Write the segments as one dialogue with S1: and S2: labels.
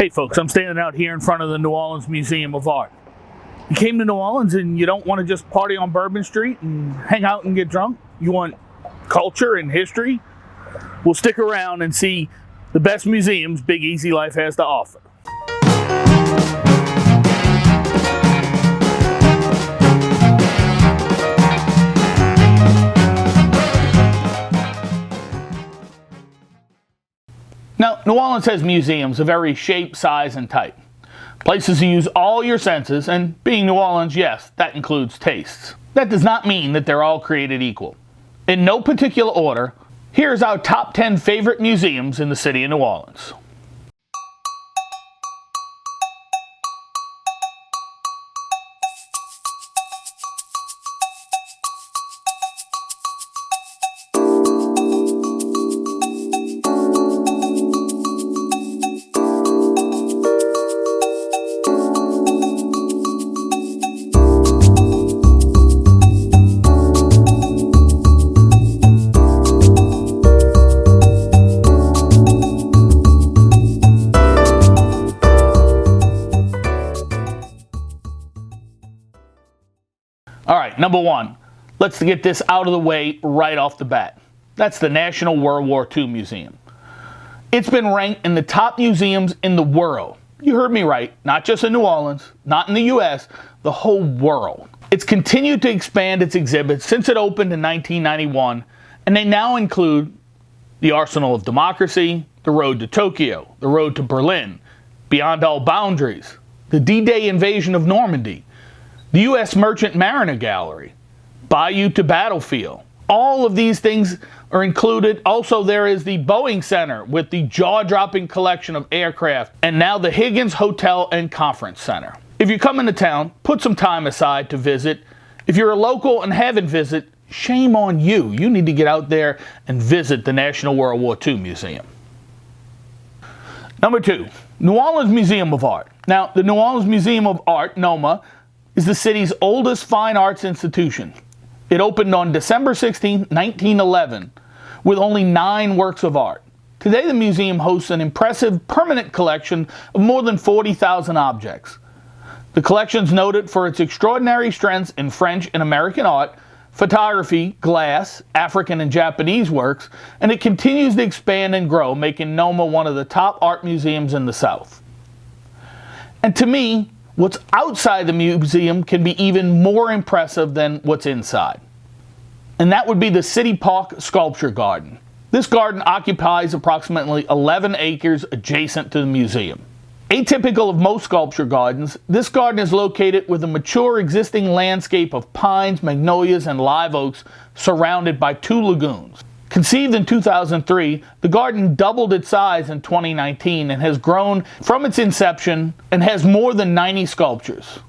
S1: Hey folks, I'm standing out here in front of the New Orleans Museum of Art. You came to New Orleans and you don't want to just party on Bourbon Street and hang out and get drunk. You want culture and history? Well, stick around and see the best museums Big Easy Life has to offer. Now, New Orleans has museums of every shape, size, and type. Places to use all your senses, and being New Orleans, yes, that includes tastes. That does not mean that they're all created equal. In no particular order, here's our top 10 favorite museums in the city of New Orleans. All right, number one, let's get this out of the way right off the bat. That's the National World War II Museum. It's been ranked in the top museums in the world. You heard me right, not just in New Orleans, not in the US, the whole world. It's continued to expand its exhibits since it opened in 1991, and they now include the Arsenal of Democracy, the Road to Tokyo, the Road to Berlin, Beyond All Boundaries, the D-Day invasion of Normandy, the U.S. Merchant Mariner Gallery, Bayou to Battlefield. All of these things are included. Also, there is the Boeing Center with the jaw-dropping collection of aircraft, and now the Higgins Hotel and Conference Center. If you're coming to town, put some time aside to visit. If you're a local and haven't visited, shame on you. You need to get out there and visit the National World War II Museum. Number two, New Orleans Museum of Art. Now, the New Orleans Museum of Art, NOMA, is the city's oldest fine arts institution. It opened on December 16, 1911, with only 9 works of art. Today, the museum hosts an impressive permanent collection of more than 40,000 objects. The collection is noted for its extraordinary strengths in French and American art, photography, glass, African and Japanese works, and it continues to expand and grow, making NOMA one of the top art museums in the South. And to me, what's outside the museum can be even more impressive than what's inside. And that would be the City Park Sculpture Garden. This garden occupies approximately 11 acres adjacent to the museum. Atypical of most sculpture gardens, this garden is located with a mature existing landscape of pines, magnolias, and live oaks surrounded by 2 lagoons. Conceived in 2003, the garden doubled its size in 2019 and has grown from its inception and has more than 90 sculptures.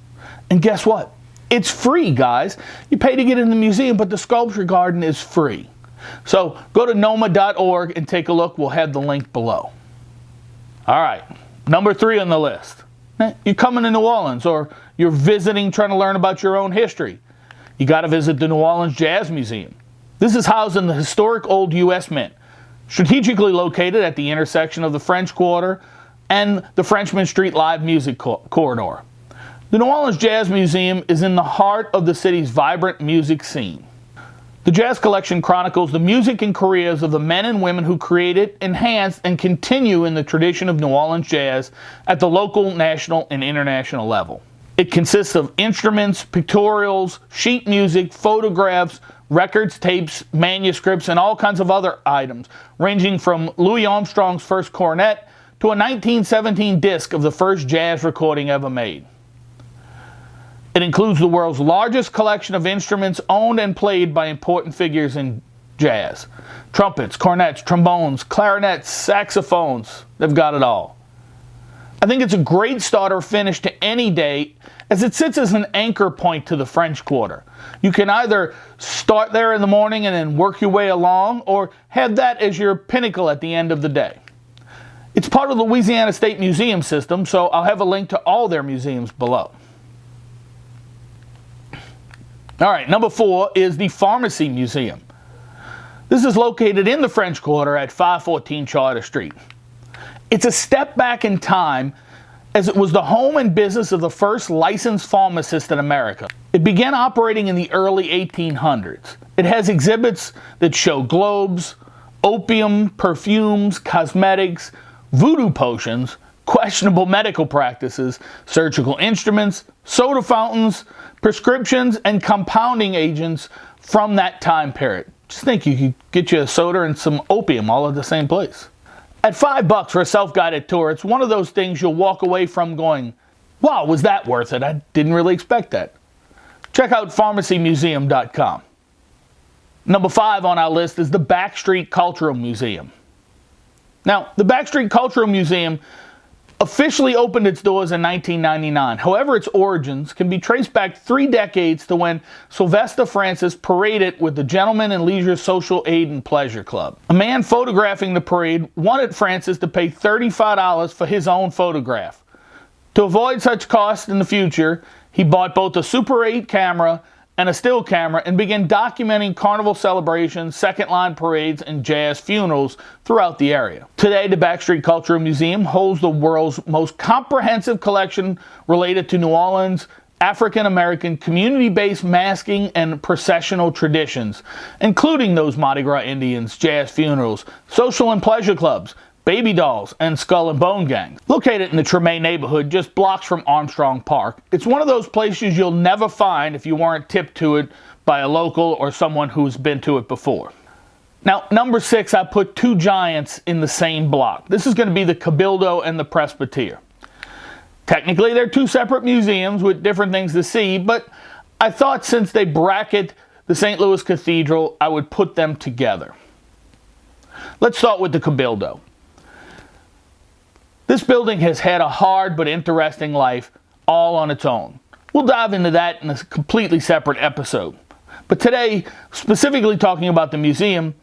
S1: And guess what? It's free, guys. You pay to get in the museum, but the sculpture garden is free. So go to NOMA.org and take a look. We'll have the link below. All right, number 3 on the list. You're coming to New Orleans or you're visiting trying to learn about your own history. You got to visit the New Orleans Jazz Museum. This is housed in the historic Old U.S. Mint, strategically located at the intersection of the French Quarter and the Frenchmen Street Live Music Corridor. The New Orleans Jazz Museum is in the heart of the city's vibrant music scene. The Jazz Collection chronicles the music and careers of the men and women who created, enhanced, and continue in the tradition of New Orleans jazz at the local, national, and international level. It consists of instruments, pictorials, sheet music, photographs, records, tapes, manuscripts, and all kinds of other items, ranging from Louis Armstrong's first cornet to a 1917 disc of the first jazz recording ever made. It includes the world's largest collection of instruments owned and played by important figures in jazz. Trumpets, cornets, trombones, clarinets, saxophones, they've got it all. I think it's a great start or finish to any day, as it sits as an anchor point to the French Quarter. You can either start there in the morning and then work your way along, or have that as your pinnacle at the end of the day. It's part of the Louisiana State Museum system, so I'll have a link to all their museums below. All right, number 4 is the Pharmacy Museum. This is located in the French Quarter at 514 Charter Street. It's a step back in time, as it was the home and business of the first licensed pharmacist in America. It began operating in the early 1800s. It has exhibits that show globes, opium, perfumes, cosmetics, voodoo potions, questionable medical practices, surgical instruments, soda fountains, prescriptions, and compounding agents from that time period. Just think, you could get you a soda and some opium all at the same place. At $5 for a self-guided tour, it's one of those things you'll walk away from going, wow, was that worth it? I didn't really expect that. Check out pharmacymuseum.com. Number 5 on our list is the Backstreet Cultural Museum. Now, the Backstreet Cultural Museum officially opened its doors in 1999. However, its origins can be traced back 3 decades to when Sylvester Francis paraded with the Gentlemen and Leisure Social Aid and Pleasure Club. A man photographing the parade wanted Francis to pay $35 for his own photograph. To avoid such costs in the future, he bought both a Super 8 camera and a still camera and began documenting carnival celebrations, second-line parades, and jazz funerals throughout the area. Today, the Backstreet Cultural Museum holds the world's most comprehensive collection related to New Orleans' African-American community-based masking and processional traditions, including those Mardi Gras Indians, jazz funerals, social and pleasure clubs, baby dolls, and skull and bone gangs. Located in the Tremaine neighborhood, just blocks from Armstrong Park, it's one of those places you'll never find if you weren't tipped to it by a local or someone who's been to it before. Now, number 6, I put 2 giants in the same block. This is going to be the Cabildo and the Presbytere. Technically, they're 2 separate museums with different things to see, but I thought since they bracket the St. Louis Cathedral, I would put them together. Let's start with the Cabildo. This building has had a hard but interesting life all on its own. We'll dive into that in a completely separate episode. But today, specifically talking about the museum,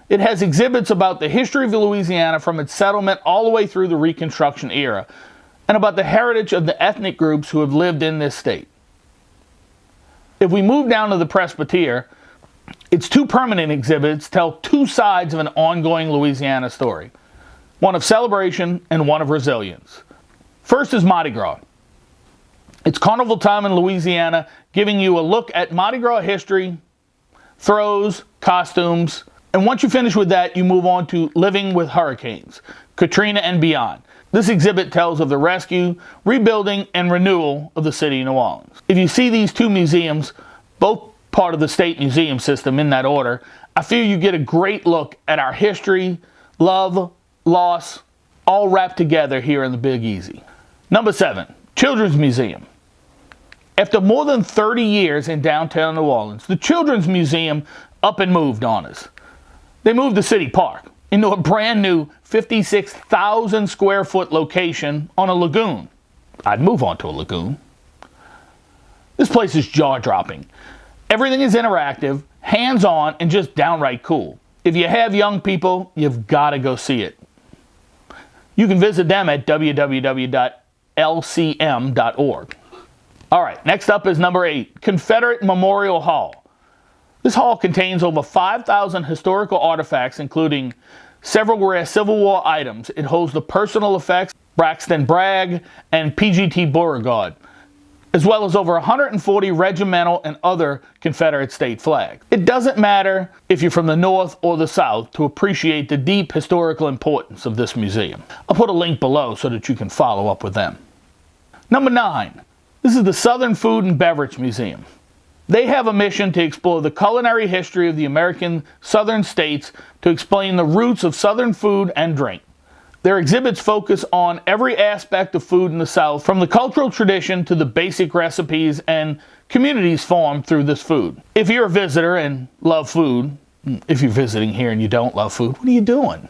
S1: it has exhibits about the history of Louisiana from its settlement all the way through the Reconstruction era, and about the heritage of the ethnic groups who have lived in this state. If we move down to the Presbytere, its 2 permanent exhibits tell 2 sides of an ongoing Louisiana story. One of celebration and one of resilience. First is Mardi Gras. It's carnival time in Louisiana, giving you a look at Mardi Gras history, throws, costumes, and once you finish with that, you move on to Living with Hurricanes, Katrina and beyond. This exhibit tells of the rescue, rebuilding, and renewal of the city of New Orleans. If you see these 2 museums, both part of the state museum system in that order, I feel you get a great look at our history, love, loss, all wrapped together here in the Big Easy. Number 7, Children's Museum. After more than 30 years in downtown New Orleans, the Children's Museum up and moved on us. They moved the city park into a brand new 56,000 square foot location on a lagoon. I'd move on to a lagoon. This place is jaw-dropping. Everything is interactive, hands-on, and just downright cool. If you have young people, you've got to go see it. You can visit them at www.lcm.org. All right, next up is number 8, Confederate Memorial Hall. This hall contains over 5,000 historical artifacts, including several rare Civil War items. It holds the personal effects, Braxton Bragg and PGT Beauregard, as well as over 140 regimental and other Confederate state flags. It doesn't matter if you're from the North or the South to appreciate the deep historical importance of this museum. I'll put a link below so that you can follow up with them. Number 9, this is the Southern Food and Beverage Museum. They have a mission to explore the culinary history of the American southern states to explain the roots of Southern food and drink. Their exhibits focus on every aspect of food in the South, from the cultural tradition to the basic recipes and communities formed through this food. If you're a visitor and love food, if you're visiting here and you don't love food, what are you doing?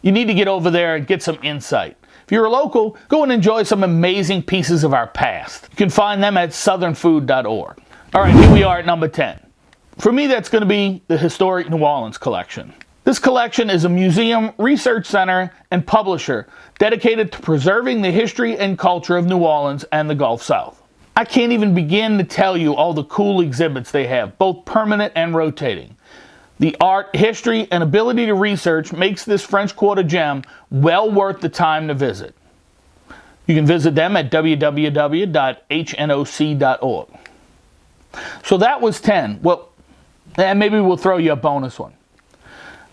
S1: You need to get over there and get some insight. If you're a local, go and enjoy some amazing pieces of our past. You can find them at southernfood.org. All right, here we are at number 10. For me, that's going to be the Historic New Orleans Collection. This collection is a museum, research center, and publisher dedicated to preserving the history and culture of New Orleans and the Gulf South. I can't even begin to tell you all the cool exhibits they have, both permanent and rotating. The art, history, and ability to research makes this French Quarter gem well worth the time to visit. You can visit them at www.hnoc.org. So that was 10. Well, and maybe we'll throw you a bonus one.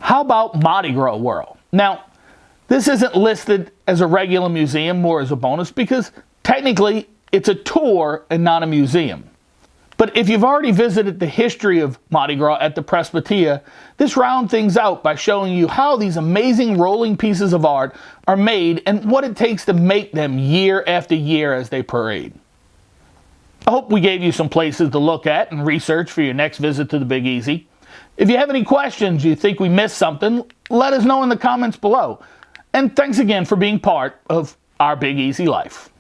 S1: How about Mardi Gras World? Now, this isn't listed as a regular museum, more as a bonus, because technically it's a tour and not a museum. But if you've already visited the history of Mardi Gras at the Presbytere, this rounds things out by showing you how these amazing rolling pieces of art are made and what it takes to make them year after year as they parade. I hope we gave you some places to look at and research for your next visit to the Big Easy. If you have any questions, you think we missed something, let us know in the comments below. And thanks again for being part of our Big Easy life.